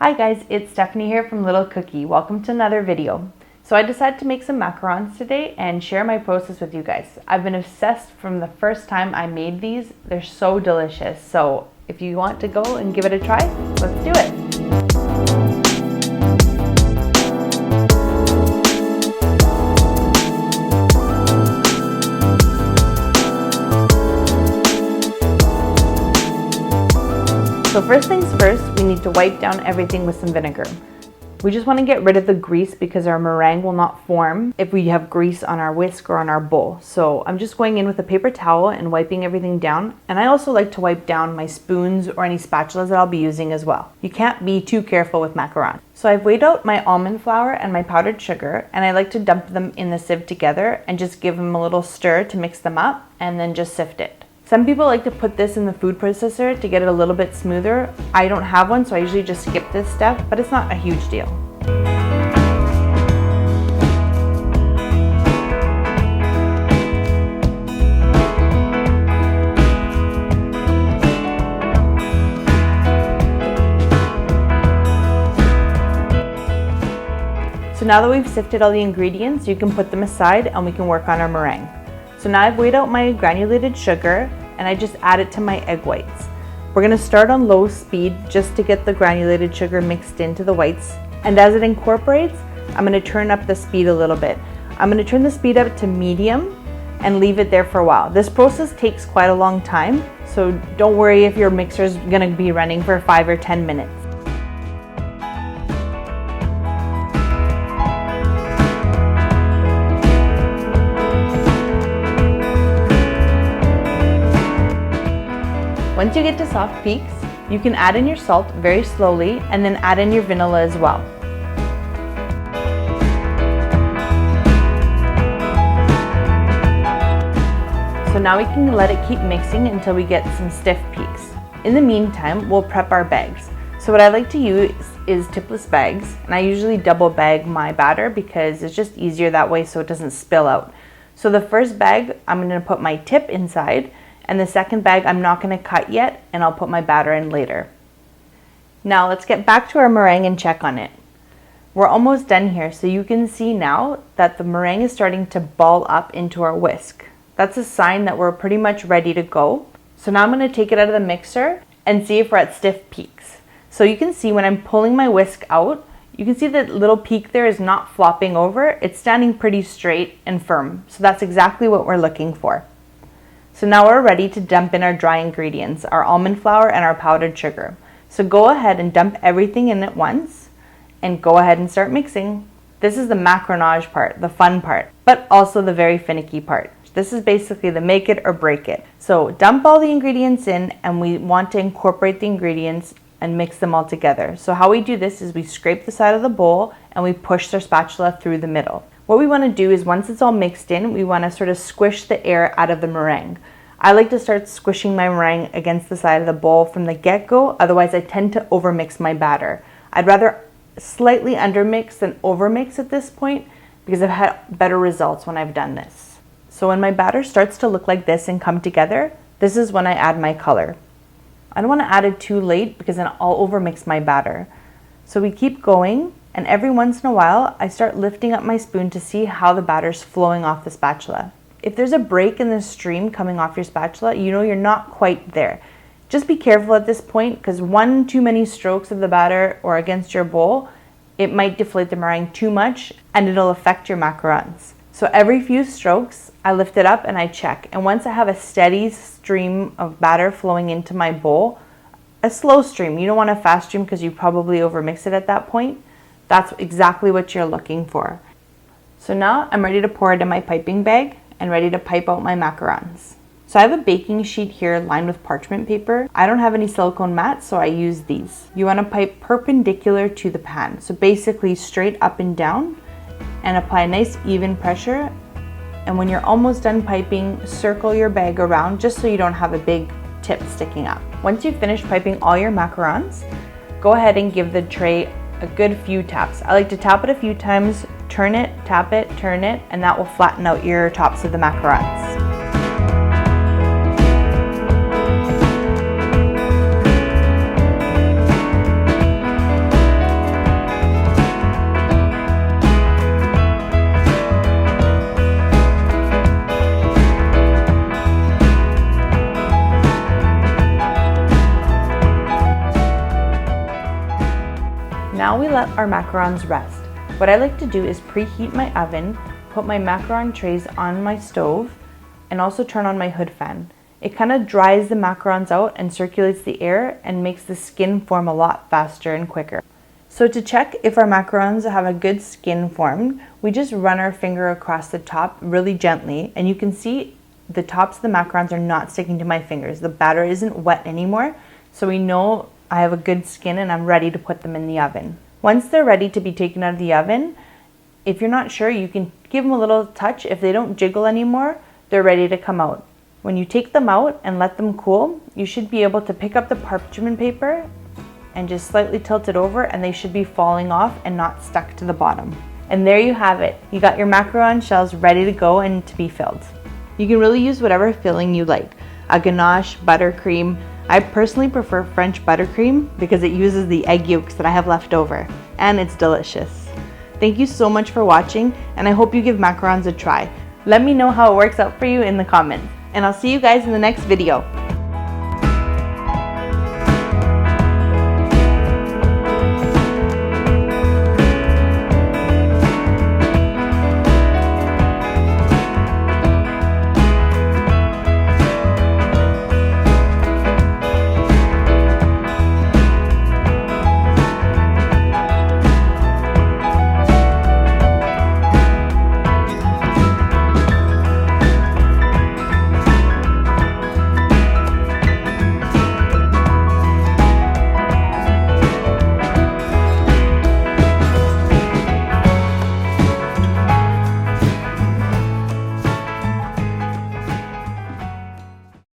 Hi guys, it's Stephanie here from Little Cookie. Welcome to another video. So I decided to make some macarons today and share my process with you guys. I've been obsessed from the first time I made these. They're so delicious. So if you want to go and give it a try, let's do it. So first things first, we need to wipe down everything with some vinegar. We just want to get rid of the grease because our meringue will not form if we have grease on our whisk or on our bowl. So I'm just going in with a paper towel and wiping everything down. And I also like to wipe down my spoons or any spatulas that I'll be using as well. You can't be too careful with macarons. So I've weighed out my almond flour and my powdered sugar, and I like to dump them in the sieve together and just give them a little stir to mix them up and then just sift it. Some people like to put this in the food processor to get it a little bit smoother. I don't have one, so I usually just skip this step, but it's not a huge deal. So now that we've sifted all the ingredients, you can put them aside and we can work on our meringue. So now I've weighed out my granulated sugar and I just add it to my egg whites. We're going to start on low speed just to get the granulated sugar mixed into the whites. And as it incorporates, I'm going to turn up the speed a little bit. I'm going to turn the speed up to medium and leave it there for a while. This process takes quite a long time, so don't worry if your mixer is going to be running for 5 or 10 minutes. Once you get to soft peaks, you can add in your salt very slowly and then add in your vanilla as well. So now we can let it keep mixing until we get some stiff peaks. In the meantime, we'll prep our bags. So what I like to use is tipless bags, and I usually double bag my batter because it's just easier that way so it doesn't spill out. So the first bag, I'm going to put my tip inside, and the second bag I'm not going to cut yet, and I'll put my batter in later. Now let's get back to our meringue and check on it. We're almost done here, so you can see now that the meringue is starting to ball up into our whisk. That's a sign that we're pretty much ready to go. So now I'm going to take it out of the mixer and see if we're at stiff peaks. So you can see when I'm pulling my whisk out, you can see that little peak there is not flopping over. It's standing pretty straight and firm. So that's exactly what we're looking for. So now we're ready to dump in our dry ingredients, our almond flour and our powdered sugar. So go ahead and dump everything in at once and go ahead and start mixing. This is the macaronage part, the fun part, but also the very finicky part. This is basically the make it or break it. So dump all the ingredients in, and we want to incorporate the ingredients and mix them all together. So how we do this is we scrape the side of the bowl and we push our spatula through the middle. What we want to do is once it's all mixed in, we want to sort of squish the air out of the meringue. I like to start squishing my meringue against the side of the bowl from the get-go, otherwise I tend to overmix my batter. I'd rather slightly undermix than overmix at this point because I've had better results when I've done this. So when my batter starts to look like this and come together, this is when I add my color. I don't want to add it too late because then I'll overmix my batter. So we keep going. And every once in a while, I start lifting up my spoon to see how the batter's flowing off the spatula. If there's a break in the stream coming off your spatula, you know you're not quite there. Just be careful at this point because one too many strokes of the batter or against your bowl, it might deflate the meringue too much and it'll affect your macarons. So every few strokes, I lift it up and I check. And once I have a steady stream of batter flowing into my bowl, a slow stream, you don't want a fast stream because you probably overmix it at that point. That's exactly what you're looking for. So now I'm ready to pour it in my piping bag and ready to pipe out my macarons. So I have a baking sheet here lined with parchment paper. I don't have any silicone mats, so I use these. You want to pipe perpendicular to the pan. So basically straight up and down, and apply a nice even pressure. And when you're almost done piping, circle your bag around just so you don't have a big tip sticking up. Once you've finished piping all your macarons, go ahead and give the tray a good few taps. I like to tap it a few times, turn it, tap it, turn it, and that will flatten out your tops of the macarons. Now we let our macarons rest. What I like to do is preheat my oven, put my macaron trays on my stove, and also turn on my hood fan. It kind of dries the macarons out and circulates the air and makes the skin form a lot faster and quicker. So to check if our macarons have a good skin formed, we just run our finger across the top really gently, and you can see the tops of the macarons are not sticking to my fingers. The batter isn't wet anymore, so we know I have a good skin and I'm ready to put them in the oven. Once they're ready to be taken out of the oven, if you're not sure, you can give them a little touch. If they don't jiggle anymore, they're ready to come out. When you take them out and let them cool, you should be able to pick up the parchment paper and just slightly tilt it over, and they should be falling off and not stuck to the bottom. And there you have it. You got your macaron shells ready to go and to be filled. You can really use whatever filling you like. A ganache, buttercream. I personally prefer French buttercream because it uses the egg yolks that I have left over, and it's delicious. Thank you so much for watching, and I hope you give macarons a try. Let me know how it works out for you in the comments, and I'll see you guys in the next video.